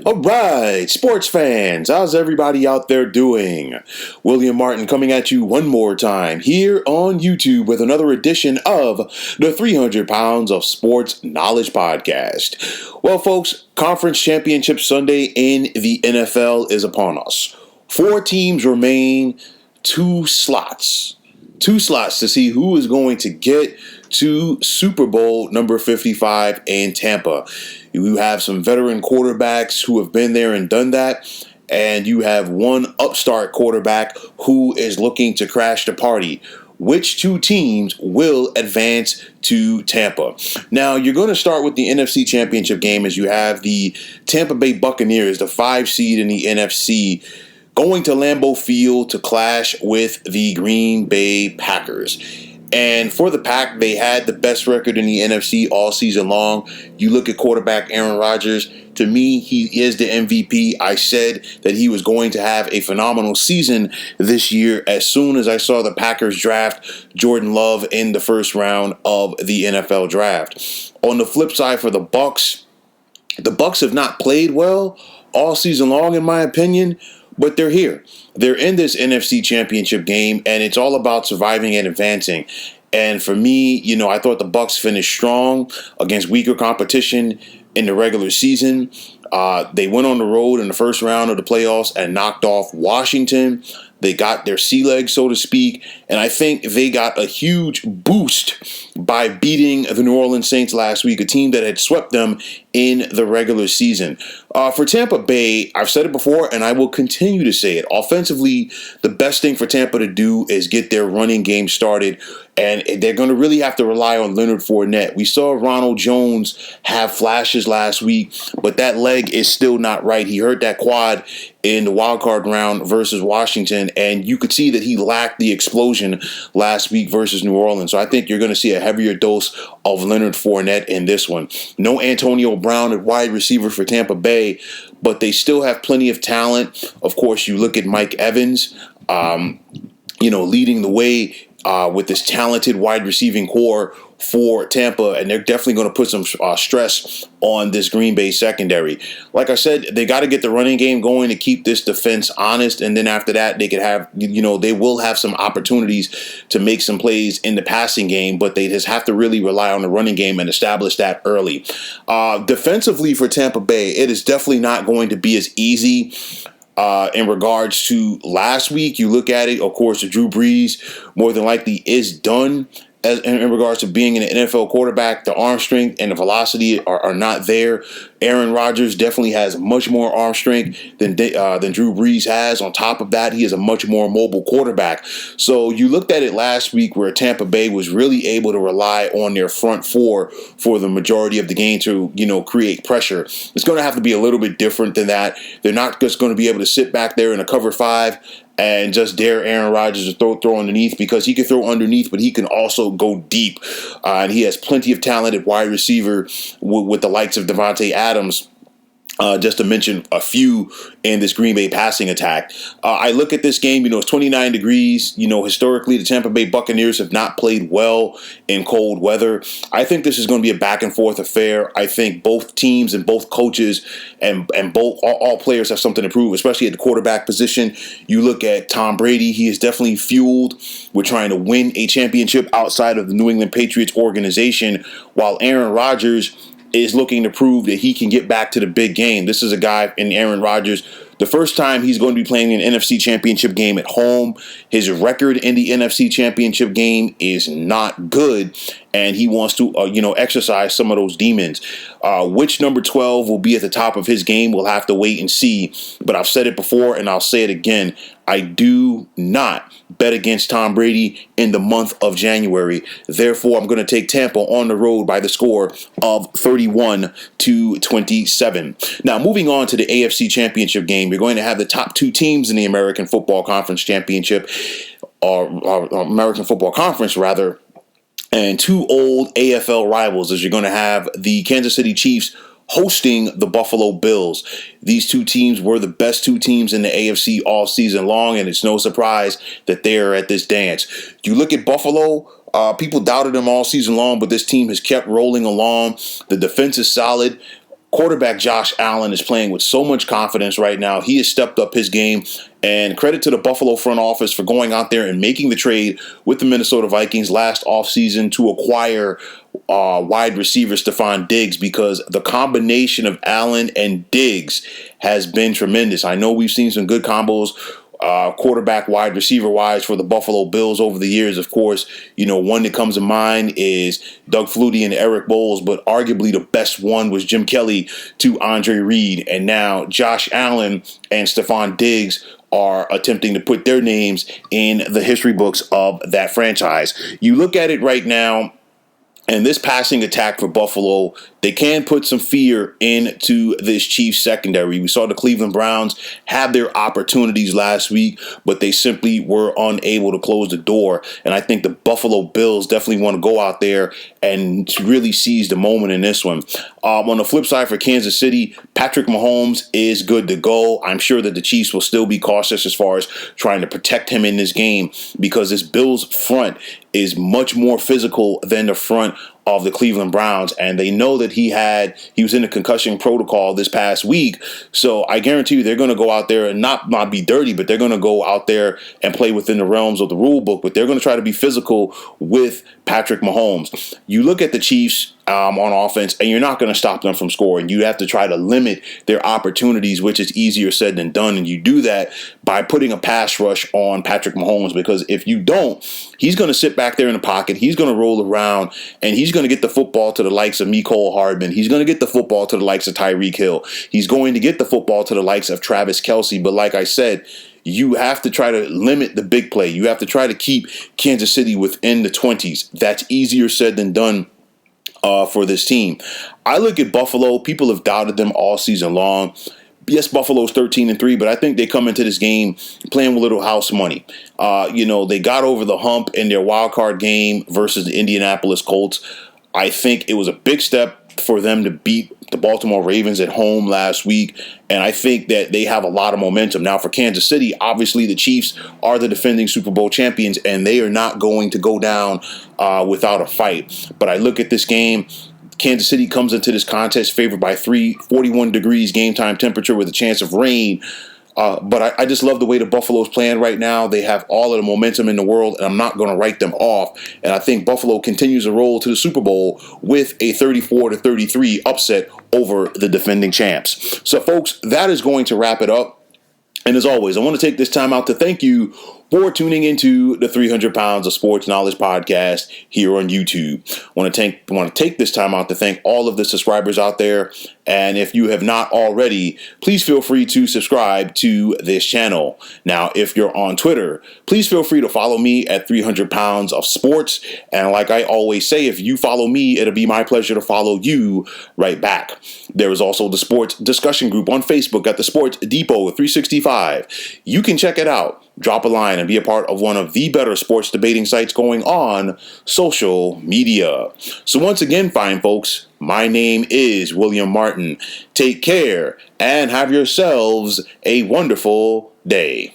All right, sports fans, how's everybody out there doing? William Martin coming at you one more time here on YouTube with another edition of the 300 Pounds of Sports Knowledge Podcast. Well, folks, Conference Championship Sunday in the NFL is upon us. 4 teams remain, 2 slots. 2 slots to see who is going to get to Super Bowl number 55 in Tampa. You have some veteran quarterbacks who have been there and done that, and you have one upstart quarterback who is looking to crash the party. Which 2 teams will advance to Tampa? Now, you're going to start with the NFC Championship game as you have the Tampa Bay Buccaneers, the 5 seed in the NFC, going to Lambeau Field to clash with the Green Bay Packers. And for the Pack, they had the best record in the NFC all season long. You look at quarterback Aaron Rodgers. To me, he is the MVP. I said that he was going to have a phenomenal season this year as soon as I saw the Packers draft Jordan Love in the first round of the NFL draft. On the flip side for the Bucs have not played well all season long, in my opinion. But they're here. They're in this NFC Championship game, and it's all about surviving and advancing. And for me, I thought the Bucs finished strong against weaker competition in the regular season. They went on the road in the first round of the playoffs and knocked off Washington. They got their sea legs, so to speak, and I think they got a huge boost by beating the New Orleans Saints last week, a team that had swept them in the regular season. For Tampa Bay, I've said it before, and I will continue to say it. Offensively, the best thing for Tampa to do is get their running game started, and they're going to really have to rely on Leonard Fournette. We saw Ronald Jones have flashes last week, but that leg is still not right. He hurt that quad in the wildcard round versus Washington, and you could see that he lacked the explosion last week versus New Orleans. So I think you're going to see a heavier dose of Leonard Fournette in this one. No Antonio Brown at wide receiver for Tampa Bay, but they still have plenty of talent. Of course, you look at Mike Evans, leading the way with this talented wide receiving core for Tampa, and they're definitely going to put some stress on this Green Bay secondary. Like I said, they got to get the running game going to keep this defense honest, and then after that, they could have, they will have some opportunities to make some plays in the passing game, but they just have to really rely on the running game and establish that early. Defensively for Tampa Bay, it is definitely not going to be as easy in regards to last week. You look at it, of course, Drew Brees more than likely is done in regards to being an NFL quarterback. The arm strength and the velocity are not there. Aaron Rodgers definitely has much more arm strength than Drew Brees has. On top of that, he is a much more mobile quarterback. So you looked at it last week where Tampa Bay was really able to rely on their front four for the majority of the game to, create pressure. It's going to have to be a little bit different than that. They're not just going to be able to sit back there in a cover 5 and just dare Aaron Rodgers to throw underneath, because he can throw underneath, but he can also go deep. And he has plenty of talent at wide receiver with the likes of Devontae Adams, just to mention a few in this Green Bay passing attack. I look at this game, it's 29 degrees. Historically, the Tampa Bay Buccaneers have not played well in cold weather. I think this is going to be a back and forth affair. I think both teams and both coaches and both all players have something to prove, especially at the quarterback position. You look at Tom Brady, he is definitely fueled with trying to win a championship outside of the New England Patriots organization, while Aaron Rodgers is looking to prove that he can get back to the big game. This is a guy in Aaron Rodgers, the first time he's going to be playing an NFC Championship game at home. His record in the NFC Championship game is not good, and he wants to, exercise some of those demons. Which number 12 will be at the top of his game, we'll have to wait and see. But I've said it before, and I'll say it again. I do not bet against Tom Brady in the month of January. Therefore, I'm going to take Tampa on the road by the score of 31-27. Now, moving on to the AFC Championship game, you're going to have the top 2 teams in the American Football Conference Championship, or American Football Conference, rather, and 2 old AFL rivals, as you're going to have the Kansas City Chiefs hosting the Buffalo Bills. These 2 teams were the best 2 teams in the AFC all season long, and it's no surprise that they are at this dance. You look at Buffalo, people doubted them all season long, but this team has kept rolling along. The defense is solid. Quarterback Josh Allen is playing with so much confidence right now. He has stepped up his game, and credit to the Buffalo front office for going out there and making the trade with the Minnesota Vikings last offseason to acquire wide receiver Stephon Diggs, because the combination of Allen and Diggs has been tremendous. I know we've seen some good combos quarterback wide receiver wise for the Buffalo Bills over the years. Of course, one that comes to mind is Doug Flutie and Eric Bowles, but arguably the best one was Jim Kelly to Andre Reed. And now Josh Allen and Stephon Diggs are attempting to put their names in the history books of that franchise. You look at it right now, and this passing attack for Buffalo, they can put some fear into this Chiefs secondary. We saw the Cleveland Browns have their opportunities last week, but they simply were unable to close the door. And I think the Buffalo Bills definitely want to go out there and really seize the moment in this one. On the flip side for Kansas City, Patrick Mahomes is good to go. I'm sure that the Chiefs will still be cautious as far as trying to protect him in this game, because this Bills front is much more physical than the front of the Cleveland Browns, and they know that he was in the concussion protocol this past week. So I guarantee you they're going to go out there and not be dirty, but they're going to go out there and play within the realms of the rule book, but they're going to try to be physical with Patrick Mahomes. You look at the Chiefs on offense, and you're not going to stop them from scoring. You have to try to limit their opportunities, which is easier said than done. And you do that by putting a pass rush on Patrick Mahomes, because if you don't, he's going to sit back there in the pocket. He's going to roll around, and he's going to get the football to the likes of Mecole Hardman. He's going to get the football to the likes of Tyreek Hill. He's going to get the football to the likes of Travis Kelce. But like I said, you have to try to limit the big play. You have to try to keep Kansas City within the 20s. That's easier said than done for this team. I look at Buffalo. People have doubted them all season long. Yes, Buffalo's 13-3, but I think they come into this game playing with little house money. They got over the hump in their wild card game versus the Indianapolis Colts. I think it was a big step for them to beat the Baltimore Ravens at home last week, and I think that they have a lot of momentum. Now, for Kansas City, obviously the Chiefs are the defending Super Bowl champions, and they are not going to go down without a fight. But I look at this game. Kansas City comes into this contest favored by 41 degrees game time temperature with a chance of rain. But I just love the way the Buffalo's playing right now. They have all of the momentum in the world, and I'm not going to write them off. And I think Buffalo continues to roll to the Super Bowl with a 34-33 upset over the defending champs. So, folks, that is going to wrap it up. And as always, I want to take this time out to thank you for tuning into the 300 Pounds of Sports Knowledge podcast here on YouTube. I want to take this time out to thank all of the subscribers out there. And if you have not already, please feel free to subscribe to this channel. Now, if you're on Twitter, please feel free to follow me at 300 Pounds of Sports. And like I always say, if you follow me, it'll be my pleasure to follow you right back. There is also the sports discussion group on Facebook at the Sports Depot 365. You can check it out. Drop a line and be a part of one of the better sports debating sites going on social media. So once again, fine folks, my name is William Martin. Take care and have yourselves a wonderful day.